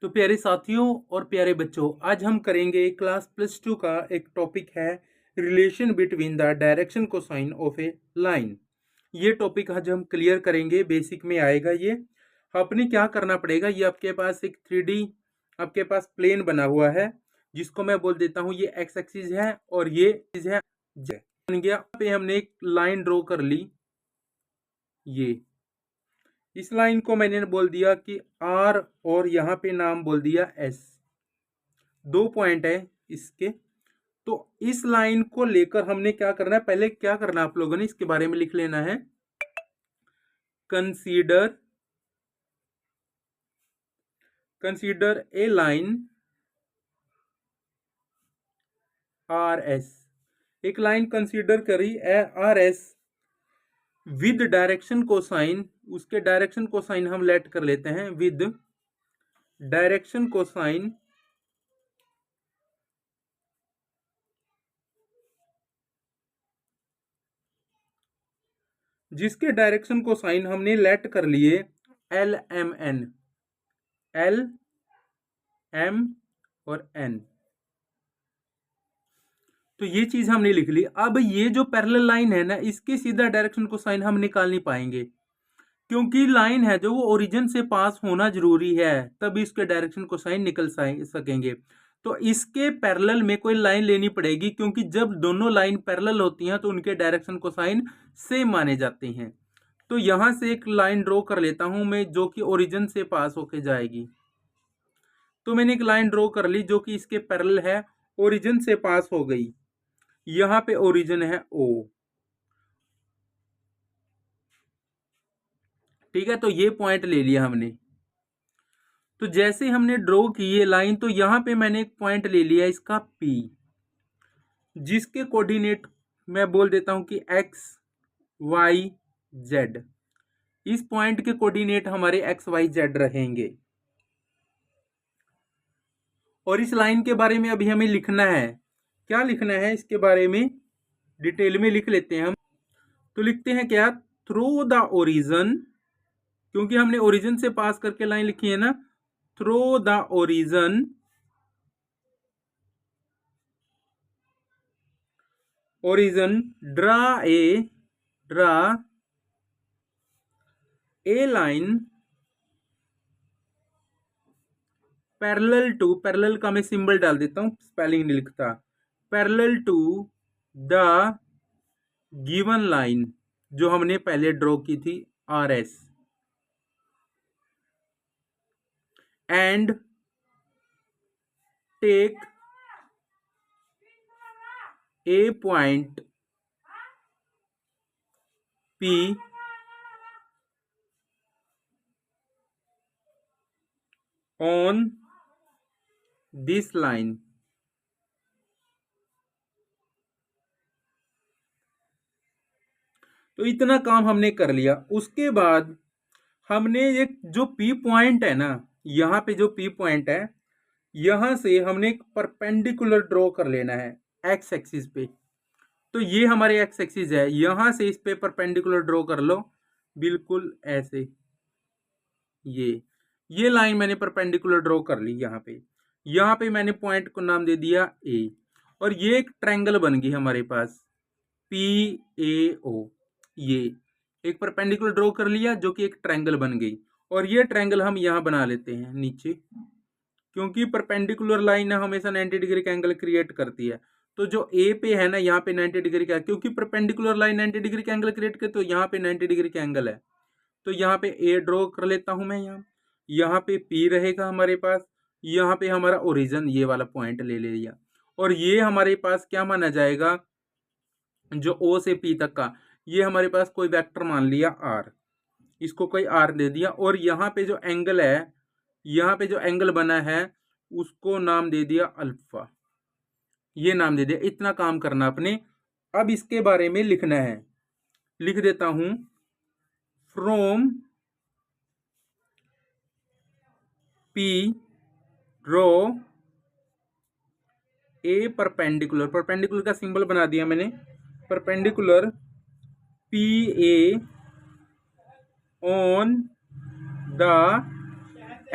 तो प्यारे साथियों और प्यारे बच्चों, आज हम करेंगे क्लास +2 का एक टॉपिक है relation between the direction cosine of A line. ये टॉपिक आज हम क्लियर करेंगे, बेसिक में आएगा ये। आपने क्या करना पड़ेगा, ये आपके पास एक 3D आपके पास प्लेन बना हुआ है, जिसको मैं बोल देता हूँ ये एक्स एक्सिस है और ये चीज है Z बन गया। पे हमने एक लाइन ड्रॉ कर ली, ये इस लाइन को मैंने बोल दिया कि R और यहाँ पे नाम बोल दिया S। 2 पॉइंट है इसके। तो इस लाइन को लेकर हमने क्या करना है, पहले क्या करना है आप लोगों ने इसके बारे में लिख लेना है। Consider a line RS। एक लाइन कंसीडर करी RS विद डायरेक्शन कोसाइन, उसके डायरेक्शन कोसाइन हम लेट कर लेते हैं विद डायरेक्शन कोसाइन जिसके डायरेक्शन कोसाइन हमने लेट कर लिए LMN, L M और N। तो ये चीज हमने लिख ली। अब ये जो पैरेलल लाइन है ना, इसके सीधा डायरेक्शन कोसाइन हम निकाल नहीं पाएंगे, क्योंकि लाइन है जो वो ओरिजिन से पास होना जरूरी है, तब इसके डायरेक्शन कोसाइन निकल सकेंगे। तो इसके पैरेलल में कोई लाइन लेनी पड़ेगी, क्योंकि जब दोनों लाइन पैरेलल होती हैं तो उनके डायरेक्शन कोसाइन सेम माने जाते हैं। तो यहां से एक लाइन ड्रॉ कर लेता हूं मैं, जो कि ओरिजिन से पास होके जाएगी। तो मैंने एक लाइन ड्रॉ कर ली जो कि इसके पैरेलल है, ओरिजिन से पास हो गई। यहां पे ओरिजिन है O, ठीक है। तो ये पॉइंट ले लिया हमने। तो जैसे हमने ड्रॉ की ये लाइन, तो यहां पे मैंने एक पॉइंट ले लिया इसका P, जिसके कोऑर्डिनेट मैं बोल देता हूं कि X Y Z। इस पॉइंट के कोऑर्डिनेट हमारे X Y Z रहेंगे। और इस लाइन के बारे में अभी हमें लिखना है। क्या लिखना है इसके बारे में डिटेल में लिख लेते हैं हम। तो लिखते हैं क्या, थ्रू द ओरिजिन, क्योंकि हमने ओरिजिन से पास करके लाइन लिखी है ना। Through the origin draw a line parallel to, parallel का मैं सिंबल डाल देता हूं, स्पेलिंग नहीं लिखता, parallel to the given line जो हमने पहले ड्रॉ की थी RS, and take a point P on this line. तो इतना काम हमने कर लिया। उसके बाद हमने एक जो P पॉइंट है ना, यहां पे जो P पॉइंट है, यहां से हमने एक परपेंडिकुलर ड्रॉ कर लेना है एक्स एक्सिस पे। तो ये हमारे एक्स एक्सिस है, यहां से इस पे परपेंडिकुलर ड्रॉ कर लो, बिल्कुल ऐसे। ये लाइन मैंने परपेंडिकुलर ड्रॉ कर ली। यहाँ पे मैंने पॉइंट को नाम दे दिया A, और ये एक ट्रायंगल बन गई हमारे पास PAO। ये एक परपेंडिकुलर ड्रॉ कर लिया जो कि एक ट्रायंगल बन गई, और ये ट्रायंगल हम यहाँ बना लेते हैं नीचे, क्योंकि परपेंडिकुलर लाइन हमेशा 90 डिग्री का एंगल क्रिएट करती है। तो जो A पे है ना, यहाँ पे 90 डिग्री का, क्योंकि परपेंडिकुलर लाइन 90 डिग्री का एंगल क्रिएट करे, तो यहाँ पे 90 डिग्री का एंगल है। तो यहाँ पे A ड्रॉ कर लेता हूं मैं। यहाँ पे P रहेगा हमारे पास, यहाँ पे हमारा ओरिजिन ये वाला पॉइंट ले लिया, और ये हमारे पास क्या माना जाएगा, जो O से P तक का, ये हमारे पास कोई वेक्टर मान लिया R, इसको कोई R दे दिया। और यहाँ पे जो एंगल है, यहाँ पे जो एंगल बना है, उसको नाम दे दिया अल्फा, ये नाम दे दिया। इतना काम करना अपने। अब इसके बारे में लिखना है, लिख देता हूं, from P draw a perpendicular, perpendicular का सिंबल बना दिया मैंने, perpendicular PA on the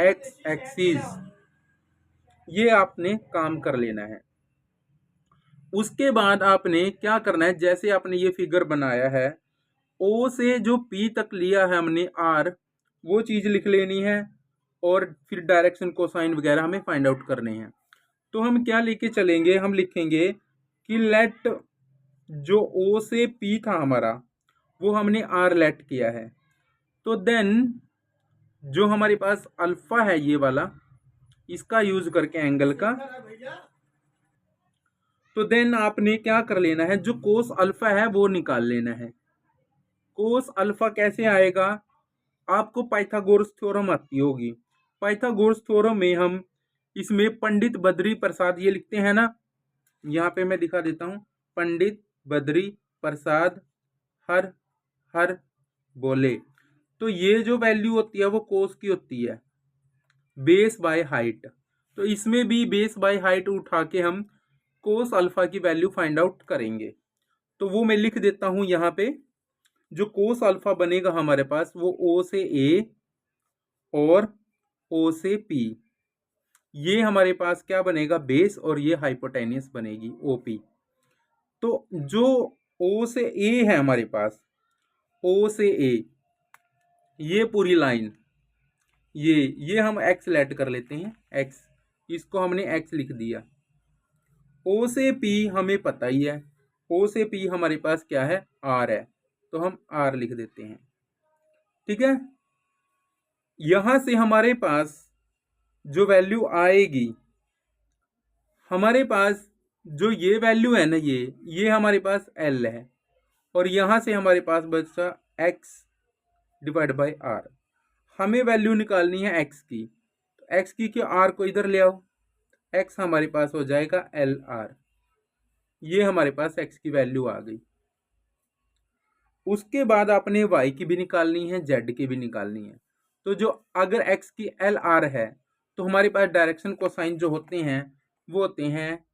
x axis. ये आपने काम कर लेना है। उसके बाद आपने क्या करना है, जैसे आपने ये फिगर बनाया है, ओ से जो पी तक लिया है हमने आर, वो चीज़ लिख लेनी है और फिर डायरेक्शन कोसाइन वगैरह हमें फाइंड आउट करने हैं। तो हम क्या लेके चलेंगे, हम लिखेंगे कि लेट जो ओ से पी था हमारा, वो हमने आर लेट किया है। तो देन जो हमारे पास अल्फा है ये वाला, इसका यूज करके एंगल का, तो देन आपने क्या कर लेना है, जो कोस अल्फा है वो निकाल लेना है। कोस अल्फा कैसे आएगा, आपको पाइथागोरस थ्योरम आती होगी। पाइथागोरस थ्योरम में हम इसमें पंडित बद्री प्रसाद ये लिखते हैं ना, यहाँ पे मैं दिखा देता हूँ, पंडित बद्री प्रसाद हर हर बोले। तो ये जो वैल्यू होती है वो कोस की होती है, बेस बाय हाइट। तो इसमें भी बेस बाय हाइट उठा के हम कोस अल्फा की वैल्यू फाइंड आउट करेंगे। तो वो मैं लिख देता हूं यहाँ पे, जो कोस अल्फा बनेगा हमारे पास वो ओ से ए और ओ से पी, ये हमारे पास क्या बनेगा, बेस, और ये हाइपोटेनियस बनेगी ओपी। तो जो ओ से ए है हमारे पास, ओ से ए ये पूरी लाइन, ये हम एक्स लेट कर लेते हैं, एक्स, इसको हमने एक्स लिख दिया। ओ से पी हमें पता ही है, ओ से पी हमारे पास क्या है, आर है, तो हम आर लिख देते हैं। ठीक है, यहां से हमारे पास जो वैल्यू आएगी, हमारे पास जो ये वैल्यू है ना, ये हमारे पास एल है, और यहां से हमारे पास बचा एक्स डिवाइड बाय आर। हमें वैल्यू निकालनी है एक्स की, तो एक्स की क्यों, आर को इधर ले आओ, एक्स हमारे पास हो जाएगा एल आर। ये हमारे पास एक्स की वैल्यू आ गई। उसके बाद आपने वाई की भी निकालनी है, जेड की भी निकालनी है। तो जो अगर एक्स की एल आर है, तो हमारे पास डायरेक्शन कोसाइन जो होते हैं वो होते हैं,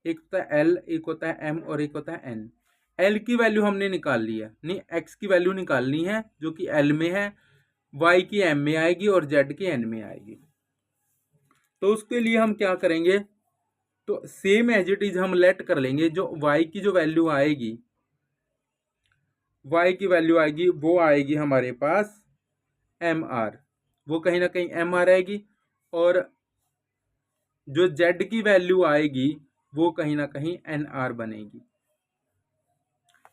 एक होता है एल, एक होता है एम, और एक होता है एन। एल की वैल्यू हमने निकाल ली है, नहीं एक्स की वैल्यू निकालनी है जो कि एल में है, वाई की एम में आएगी और जेड की एन में आएगी। तो उसके लिए हम क्या करेंगे, तो सेम एज इट इज हम लेट कर लेंगे, जो वाई की जो वैल्यू आएगी, वाई की वैल्यू आएगी वो आएगी हमारे पास एम आर, वो कहीं ना कहीं एम आर आएगी, और जो जेड की वैल्यू आएगी वो कहीं ना कहीं एन आर बनेगी।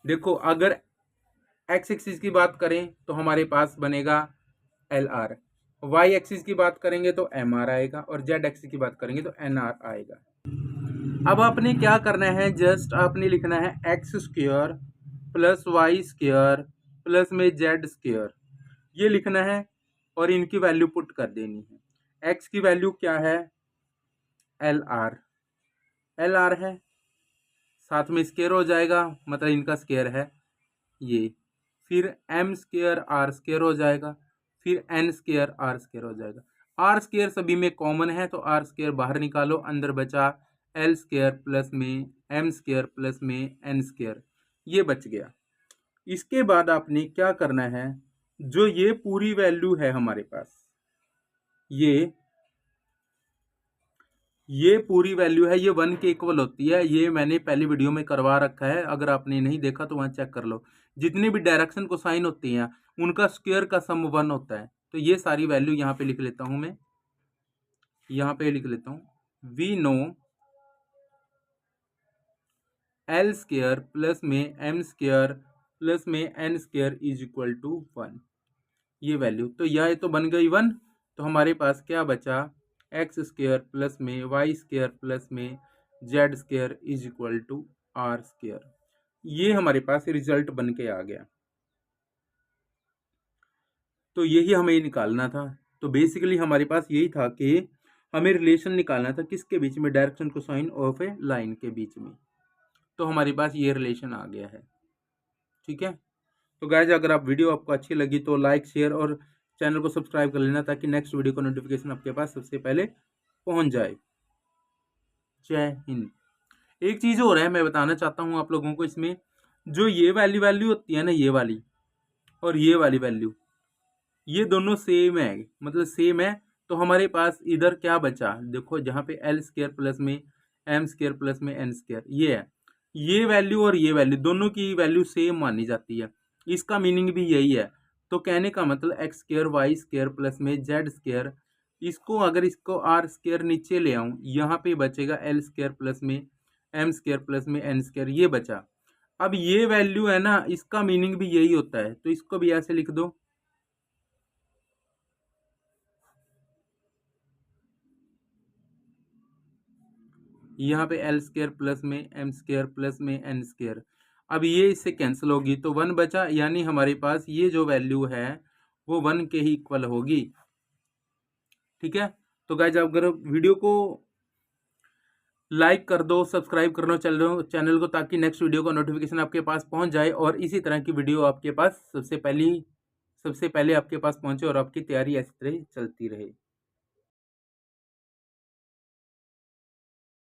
देखो अगर एक्स एक्सिस की बात करें तो हमारे पास बनेगा एल आर, वाई एक्सिस की बात करेंगे तो एम आर आएगा, और जेड एक्सिस की बात करेंगे तो एन आर आएगा। अब आपने क्या करना है, जस्ट आपने लिखना है X square plus Y square plus में जेड स्क्वायर, ये लिखना है, और इनकी वैल्यू पुट कर देनी है। एक्स की वैल्यू क्या है, एल आर, एल आर है, साथ में स्क्वायर हो जाएगा, मतलब इनका स्क्वायर है ये, फिर एम स्क्वायर आर स्क्वायर हो जाएगा, फिर एन स्क्वायर आर स्क्वायर हो जाएगा। आर स्क्वायर सभी में कॉमन है, तो आर स्क्वायर बाहर निकालो, अंदर बचा एल स्क्वायर प्लस में एम स्क्वायर प्लस में एन स्क्वायर, ये बच गया। इसके बाद आपने क्या करना है, जो ये पूरी वैल्यू है हमारे पास, ये पूरी वैल्यू है, ये 1 के इक्वल होती है। ये मैंने पहली वीडियो में करवा रखा है, अगर आपने नहीं देखा तो वहाँ चेक कर लो। जितनी भी डायरेक्शन को साइन होती हैं उनका स्क्वायर का सम 1 होता है। तो ये सारी वैल्यू यहाँ पे लिख लेता हूँ मैं, यहाँ पे लिख लेता हूँ, we know L square plus में एम स्क्वायर प्लस में N square is equal to 1, ये वैल्यू। तो यह तो बन गई 1, तो हमारे पास क्या बचा, एक्स स्क्वायर प्लस में वाई स्क्वायर प्लस में Z square is equal to R square, ये हमारे पास रिजल्ट बन के आ गया। तो यही हमें निकालना था। तो बेसिकली हमारे पास यही था कि हमें रिलेशन निकालना था किसके बीच में, direction cosine of A line के बीच में। तो हमारे पास ये रिलेशन आ गया है। ठीक है, तो गाइज अगर आप वीडियो आपको अच्छी लगी तो लाइक शेयर और चैनल को सब्सक्राइब कर लेना, ताकि नेक्स्ट वीडियो का नोटिफिकेशन आपके पास सबसे पहले पहुंच जाए। जय हिंद। एक चीज़ और है, मैं बताना चाहता हूँ आप लोगों को, इसमें जो ये वैल्यू होती है ना, ये वाली और ये वाली वैल्यू, ये दोनों सेम है, मतलब सेम है, तो हमारे पास इधर क्या बचा, देखो जहाँ पे एल स्क्वायर प्लस में एम स्क्वायर प्लस में एन स्क्वायर ये है, ये वैल्यू और ये वैल्यू दोनों की वैल्यू सेम मानी जाती है, इसका मीनिंग भी यही है। तो कहने का मतलब X square Y square plus में जेड स्क्वायर, इसको अगर इसको आर स्क्वायर नीचे ले आऊँ, यहाँ पे बचेगा एल स्क्वायर प्लस में एम स्क्वायर प्लस में एन स्क्वायर, ये बचा। अब ये वैल्यू है ना, इसका मीनिंग भी यही होता है, तो इसको भी ऐसे लिख दो, यहाँ पे एल स्क्वायर प्लस में एम स्क्वायर प्लस में एन स्क्वायर। अब ये इससे कैंसिल होगी तो 1 बचा, यानी हमारे पास ये जो वैल्यू है वो 1 के ही इक्वल होगी। ठीक है, तो गाइज आप अगर वीडियो को लाइक कर दो, सब्सक्राइब कर लो चैनल को, ताकि नेक्स्ट वीडियो का नोटिफिकेशन आपके पास पहुंच जाए और इसी तरह की वीडियो आपके पास सबसे पहले आपके पास पहुंचे और आपकी तैयारी ऐसी तरह चलती रहे।